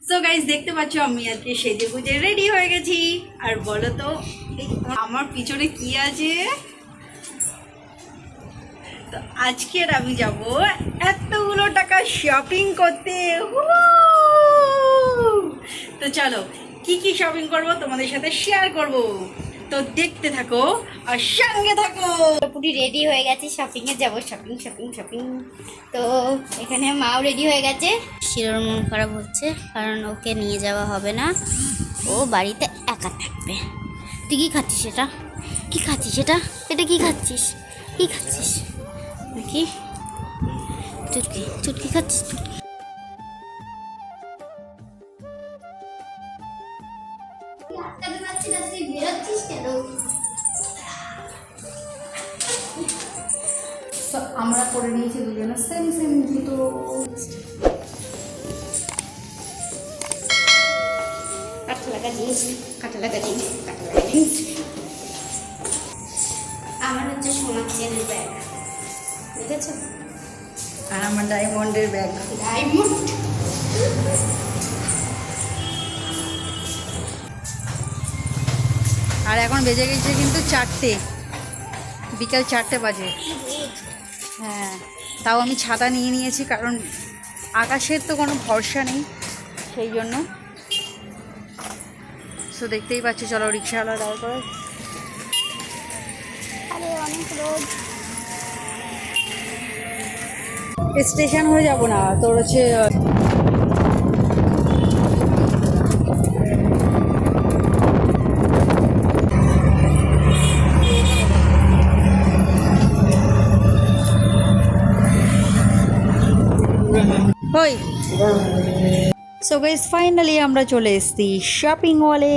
So guys দেখতে পাচ্ছ আমি আজকে সেজে গুজে রেডি হয়ে গেছি। আর বলো তো আমার পিছনে কি আছে। তো আজকে আমি যাব এতগুলো টাকা শপিং করতে। তো চলো কি কি শপিং করব তোমাদের সাথে শেয়ার করব। তো দেখতে থাকো আর সঙ্গে থাকো। পুরো রেডি হয়ে গেছে, শপিং এ যাবো। Shopping shopping shopping. তো এখানে মাও রেডি হয়ে গেছে। শিরোর মন খারাপ হচ্ছে কারণ ওকে নিয়ে যাওয়া হবে না, ও বাড়িতে একা থাকবে। তুই কি খাচ্ছিস? এটা কি খাচ্ছিস? এটা কি খাচ্ছিস? কি খাচ্ছিস নাকি চুটকি? চুটকি খাচ্ছিস? চুটকি বেরোচ্ছিস কেন? আমরা করে নিয়েছি দুজনে সেম সেম জুতো। কাটা লাগা জিনিস, কাটা লাগা জিনিস, কাটা লাগা জিনিস। আমার হচ্ছে সোনার চেনের ব্যাগ, দেখেছো? আর আমার ডায়মন্ডের ব্যাগ। ডায়মন্ড। আর এখন বেজে গেছে কিন্তু 4টে, বিকাল 4টে বাজে। হ্যাঁ, তাও আমি ছাতা নিয়ে নিয়েছি কারণ আকাশের তো কোনো ভরসা নেই, সেই জন্য। তো দেখতেই পাচ্ছি, চলো রিক্সাওয়ালা দাঁড় করে। আরে অনেক রোদ। স্টেশন হয়ে যাব না, তোর হচ্ছে হই। সো গাইস ফাইনালি আমরা চলে এসেছি শপিং মলে।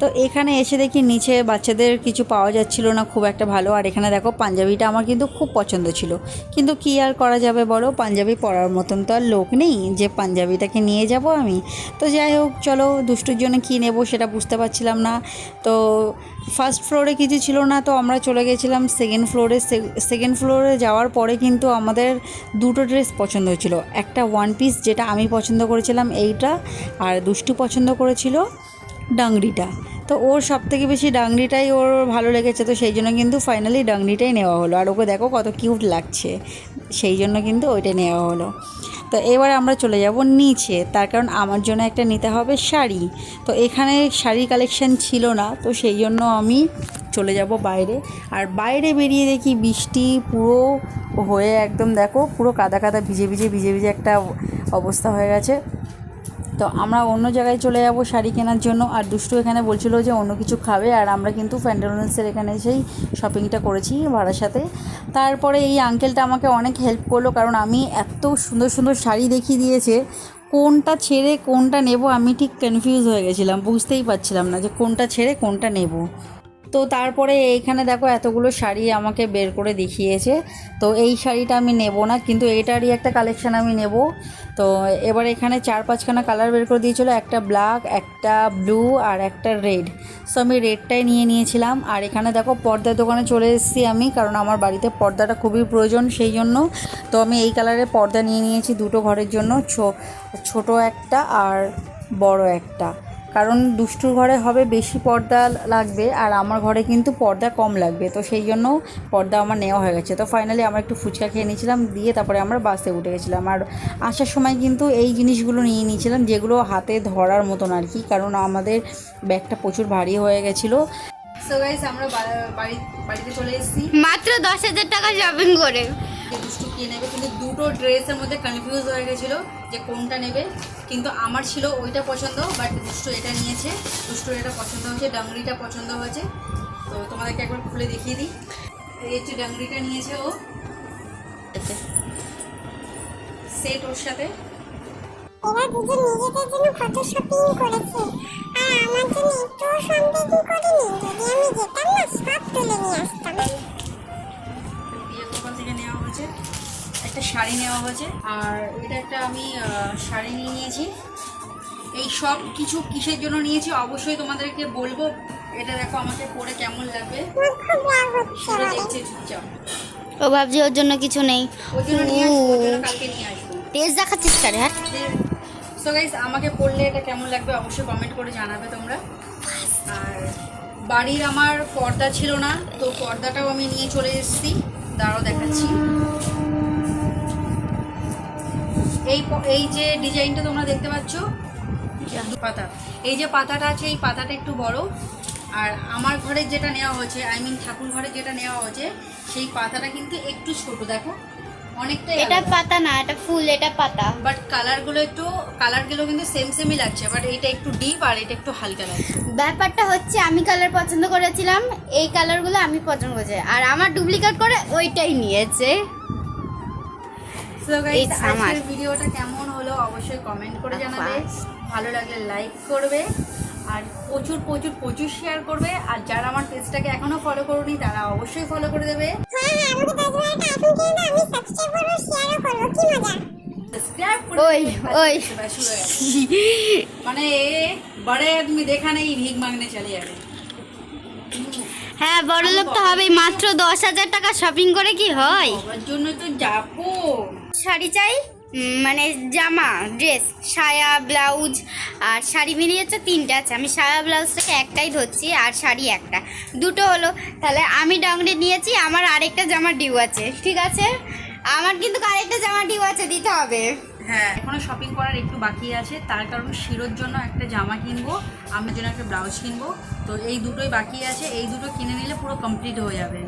তো এখানে এসে দেখি নিচে বাচ্চাদের কিছু পাওয়া যাচ্ছিল না খুব একটা ভালো। আর এখানে দেখো পাঞ্জাবিটা আমার কিন্তু খুব পছন্দ ছিল, কিন্তু কি আর করা যাবে বলো, পাঞ্জাবি পরার মতন তো আর লোক নেই যে পাঞ্জাবিটাকে নিয়ে যাব আমি। তো যাই হোক, চলো দুষ্টুর জন্য কী নেব সেটা বুঝতে পারছিলাম না। তো ফার্স্ট ফ্লোরে কিছু ছিল না, তো আমরা চলে গেছিলাম সেকেন্ড ফ্লোরে। সেকেন্ড ফ্লোরে যাওয়ার পরে কিন্তু আমাদের দুটো ড্রেস পছন্দ হয়েছিল। একটা ওয়ান পিস যেটা আমি পছন্দ করেছিলাম এইটা, আর দুষ্টু পছন্দ করেছিল ডাংরিটা। তো ওর সবথেকে বেশি ডাংরিটাই ওর ভালো লেগেছে, তো সেই জন্য কিন্তু ফাইনালি ডাংরিটাই নেওয়া হলো। আর ওকে দেখো কত কিউট লাগছে, সেই জন্য কিন্তু ওইটা নেওয়া হলো। তো এবার আমরা চলে যাব নিচে, তার কারণ আমার জন্য একটা নিতে হবে শাড়ি। তো এখানে শাড়ি কালেকশান ছিল না, তো সেই জন্য আমি চলে যাব বাইরে। আর বাইরে বেরিয়ে দেখি বৃষ্টি পুরো হয়ে একদম দেখো পুরো কাদা কাদা ভিজে ভিজে একটা অবস্থা হয়ে গেছে। তো আমরা অন্য জায়গায় চলে যাব শাড়ি কেনার জন্য। আর দুষ্টু এখানে বলছিল যে অন্য কিছু খাবে, আর আমরা কিন্তু প্যান্টালুন্সের এখানে এসেই শপিংটা করেছি ভাড়ার সাথে। তারপরে এই আঙ্কেলটা আমাকে অনেক হেল্প করলো, কারণ আমি এত সুন্দর সুন্দর শাড়ি দেখিয়ে দিয়েছে, কোনটা ছেড়ে কোনটা নেব আমি ঠিক কনফিউজ হয়ে গেছিলাম, বুঝতেই পারছিলাম না যে কোনটা ছেড়ে কোনটা নেব। তো তারপরে এইখানে দেখো এতগুলো শাড়ি আমাকে বের করে দেখিয়েছে। তো এই শাড়িটা আমি নেব না, কিন্তু এইটারই একটা কালেকশান আমি নেব। তো এবার এখানে 4-5খানা কালার বের করে দিয়েছিলো, একটা ব্ল্যাক, একটা ব্লু আর একটা রেড। সো আমি রেডটাই নিয়ে নিয়েছিলাম। আর এখানে দেখো পর্দার দোকানে চলে এসেছি আমি, কারণ আমার বাড়িতে পর্দাটা খুবই প্রয়োজন, সেই জন্য। তো আমি এই কালারের পর্দা নিয়ে নিয়েছি দুটো ঘরের জন্য, ছোট একটা আর বড় একটা। কারণ দুষ্টুর ঘরে হবে বেশি পর্দা লাগবে, আর আমার ঘরে কিন্তু পর্দা কম লাগবে, তো সেই জন্য পর্দা আমার নেওয়া হয়ে গেছে। তো ফাইনালি আমরা একটু ফুচকা খেয়ে নিয়েছিলাম, দিয়ে তারপরে আমরা বাসে উঠে গেছিলাম। আর আসার সময় কিন্তু এই জিনিসগুলো নিয়ে নিয়েছিলাম, যেগুলো হাতে ধরার মতন আর কি, কারণ আমাদের ব্যাগটা প্রচুর ভারী হয়ে গেছিলো। সো গাইস আমরা বাড়িতে চলে এসেছি মাত্র 10,000 টাকা শপিং করে। দুষ্টু কে নেবে, কিন্তু দুটো ড্রেসের মধ্যে কনফিউজ হয়ে গেছিলো যে কোনটা নেবে। কিন্তু আমার ছিল ওইটা পছন্দ, বাট দুষ্টু এটা নিয়েছে। দুষ্টুর এটা পছন্দ হয়েছে, ডাংরিটা পছন্দ হয়েছে। তো তোমাদেরকে একবার খুলে দেখিয়ে দিই। এই হচ্ছে ডাংরিটা নিয়েছে ও, সেট ওর সাথে। এরা দুজন নিজেদের জন্য কত শপিং করেছে, আর আমার জন্য একটু শপিং করেনি। যদি আমি যেতাম না, সব তুলে নিয়ে আসতাম। বিয়ের দোকান থেকে নেওয়া হয়েছে, একটা শাড়ি নেওয়া হয়েছে। আর এটা একটা আমি শাড়ি নিয়ে নিয়েছি। এই সব কিছু কিসের জন্য নিয়েছি অবশ্যই তোমাদেরকে বলবো। এটা দেখো আমাকে পরে কেমন লাগবে, দেখছে চুপচাপ। ও ভাবছি ওর জন্য কিছু নেই, ওই জন্য নিয়ে আসবো, ওর জন্য কালকে নিয়ে আসবো। তেজ দেখাচ্ছিস কারে? হ্যাঁ সো গাইস আমাকে পড়লে এটা কেমন লাগবে অবশ্যই কমেন্ট করে জানাবে তোমরা। আর বাড়ির আমার পর্দা ছিল না, তো পর্দাটাও আমি নিয়ে চলে এসেছি, দাঁড়াও দেখাচ্ছি। এই যে ডিজাইনটা তোমরা দেখতে পাচ্ছ পাতা, এই যে পাতাটা আছে এই পাতাটা একটু বড়, আর আমার ঘরে যেটা নেওয়া হয়েছে ঠাকুর ঘরে যেটা নেওয়া হয়েছে সেই পাতাটা কিন্তু একটু ছোট, দেখো অনেকটা। এটা পাতা না, এটা ফুল, এটা পাতা। বাট কালারগুলো কিন্তু সেমই লাগছে, বাট এটা একটু ডিপ আর এটা একটু হালকা লাগছে। ব্যাপারটা হচ্ছে আমি কালার পছন্দ করেছিলাম, এই কালারগুলো আমি পছন্দ করেছি, আর আমার ডুপ্লিকেট করে ওইটাই নিয়েছে। সো গাইস It's আমার। আজকের ভিডিওটা কেমন হলো অবশ্যই কমেন্ট করে জানাবে, ভালো লাগলে লাইক করবে, আর প্রচুর প্রচুর প্রচুর শেয়ার করবে। আর যারা আমার পেজটাকে এখনো ফলো করোনি তারা অবশ্যই ফলো করে দেবে। হ্যাঁ হ্যাঁ আমাকে 10 বারোটা এখন কিনে দাও, আমি সাবস্ক্রাইব করবো, শেয়ারও করবো, কি মজা। সাবস্ক্রাইব করে ওই, দেবে। ওই। ব্যাস, শুরু হয়ে গেছে। মানে বড় আদমি দেখা নেই ভিক মাংনে চলে যাবে। হ্যাঁ, বড় লোক তো হবেই, মাত্র 10,000 টাকা শপিং করে কি হয়? সবার জন্য তো যাবো। শাড়ি চাই, মানে জামা, ড্রেস, সায়া, ব্লাউজ আর শাড়ি মিলিয়ে হচ্ছে 3টা আছে। আমি সায়া ব্লাউজটাকে একটাই ধরছি আর শাড়ি একটা, দুটো হলো। তাহলে আমি ডংরি নিয়েছি, আমার আরেকটা জামা ডিউ আছে, ঠিক আছে? আমার কিন্তু আরেকটা জামা ডিউ আছে, দিতে হবে। হ্যাঁ এখনো শপিং করার একটু বাকি আছে, তার কারণ শিরোর জন্য একটা জামা কিনবো, আমার জন্য একটা ব্লাউজ কিনবো, তো এই দুটোই বাকি আছে, এই দুটো কিনে নিলে পুরো কমপ্লিট হয়ে যাবে।